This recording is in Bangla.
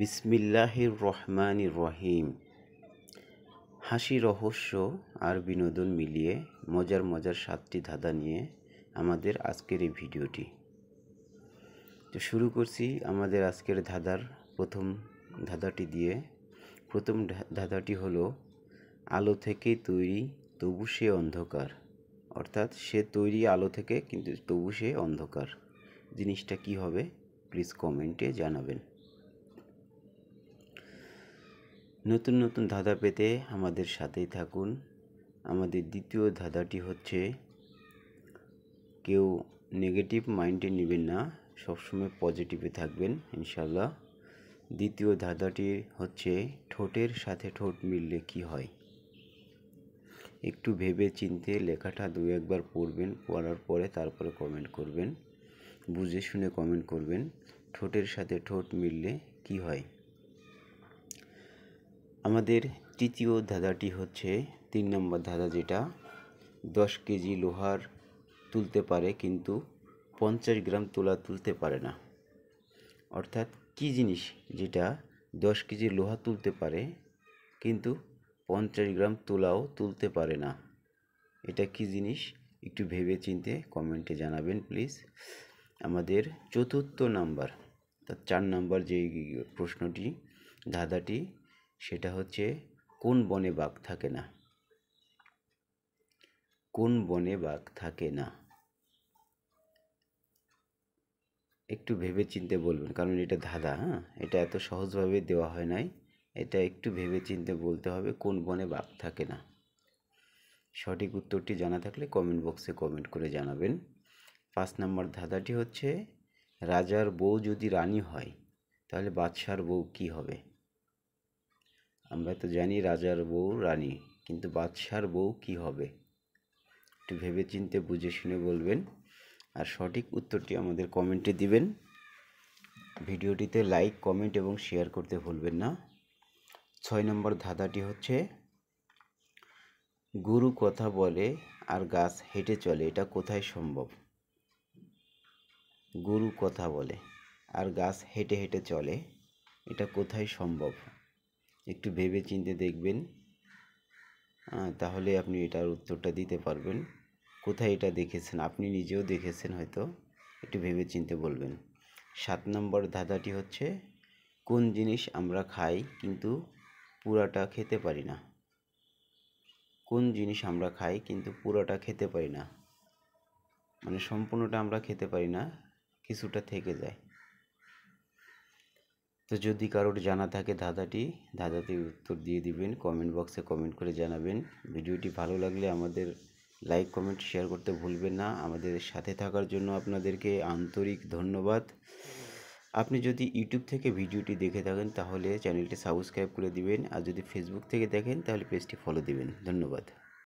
বিসমিল্লাহির রহমানির রহিম। হাসি, রহস্য আর বিনোদন মিলিয়ে মজার মজার 7টি ধাঁধা নিয়ে আমাদের আজকের এই ভিডিওটি। তো শুরু করছি আমাদের আজকের প্রথম ধাঁধাটি দিয়ে। প্রথম ধাঁধাটি হলো, আলো থেকে তৈরি তবু সে অন্ধকার। অর্থাৎ সে তৈরি আলো থেকে, কিন্তু তবু সে অন্ধকার। জিনিসটা কি হবে প্লিজ কমেন্টে জানাবেন। নতুন নতুন ধাঁধা পেতে আমাদের সাথেই থাকুন। আমাদের দ্বিতীয় ধাঁধাটি হচ্ছে, কেউ নেগেটিভ মাইন্ডে নেবেন না, সবসময় পজিটিভে থাকবেন ইনশাল্লাহ। দ্বিতীয় ধাঁধাটি হচ্ছে, ঠোঁটের সাথে ঠোঁট মিললে কি হয়। একটু ভেবে চিনতে লেখাটা 2-1 বার পড়বেন, পড়ার পরে তারপরে কমেন্ট করবেন, বুঝে শুনে কমেন্ট করবেন। ঠোঁটের সাথে ঠোঁট মিললে কি হয়। আমাদের তৃতীয় ধাঁধাটি হচ্ছে 3 নম্বর ধাঁধা, যেটা 10 কেজি লোহার তুলতে পারে কিন্তু 50 গ্রাম তুলা তুলতে পারে না। অর্থাৎ কি জিনিস যেটা 10 কেজি লোহা তুলতে পারে কিন্তু 50 গ্রাম তুলাও তুলতে পারে না। এটা কি জিনিস একটু ভেবে চিনতে কমেন্টে জানাবেন প্লিজ। আমাদের চতুর্থ নাম্বার, 4 নম্বর যে প্রশ্নটি, ধাঁধাটি, সেটা হচ্ছে, কোন বনে বাঘ থাকে না। কোন বনে বাঘ থাকে না। একটু ভেবে চিনতে বলবেন, কারণ এটা ধাঁধা, এটা এত সহজভাবে দেওয়া হয় নাই। এটা একটু ভেবে চিনতে বলতে হবে, কোন বনে বাঘ থাকে না। সঠিক উত্তরটি জানা থাকলে কমেন্ট বক্সে কমেন্ট করে জানাবেন। 5 নম্বর ধাঁধাটি হচ্ছে, রাজার বউ যদি রানী হয় তাহলে বাদশার বউ কি হবে। আমরা তো জানি রাজার বউ রানী, কিন্তু বাদশার বউ কি হবে। একটু ভেবে চিনতে বুঝে শুনে বলবেন, আর সঠিক উত্তরটি আমাদের কমেন্টে দিবেন। ভিডিওটিতে লাইক, কমেন্ট এবং শেয়ার করতে ভুলবেন না। 6 নম্বর ধাঁধাটি হচ্ছে, গরু কথা বলে আর গাছ হেঁটে চলে, এটা কোথায় সম্ভব। গরু কথা বলে আর গাছ হেঁটে হেঁটে চলে, এটা কোথায় সম্ভব। একটু ভেবে চিনতে দেখবেন, তাহলে আপনি এটার উত্তরটা দিতে পারবেন। কোথায় এটা দেখেছেন, আপনি নিজেও দেখেছেন হয়তো, একটু ভেবে চিনতে বলবেন। 7 নম্বর ধাঁধাটি হচ্ছে, কোন জিনিস আমরা খাই কিন্তু পুরাটা খেতে পারি না। কোন জিনিস আমরা খাই কিন্তু পুরোটা খেতে পারি না, মানে সম্পূর্ণটা আমরা খেতে পারি না, কিছুটা থেকে যায়। তো যদি কারোর জানা থাকে ধাঁধাটির উত্তর দিয়ে দিবেন, কমেন্ট বক্সে কমেন্ট করে জানাবেন। ভিডিওটি ভালো লাগলে আমাদের লাইক, কমেন্ট, শেয়ার করতে ভুলবেন না। আমাদের সাথে থাকার জন্য আপনাদেরকে আন্তরিক ধন্যবাদ। আপনি যদি ইউটিউব থেকে ভিডিওটি দেখে থাকেন তাহলে চ্যানেলটি সাবস্ক্রাইব করে দিবেন, আর যদি ফেসবুক থেকে দেখেন তাহলে পেজটি ফলো দিবেন। ধন্যবাদ।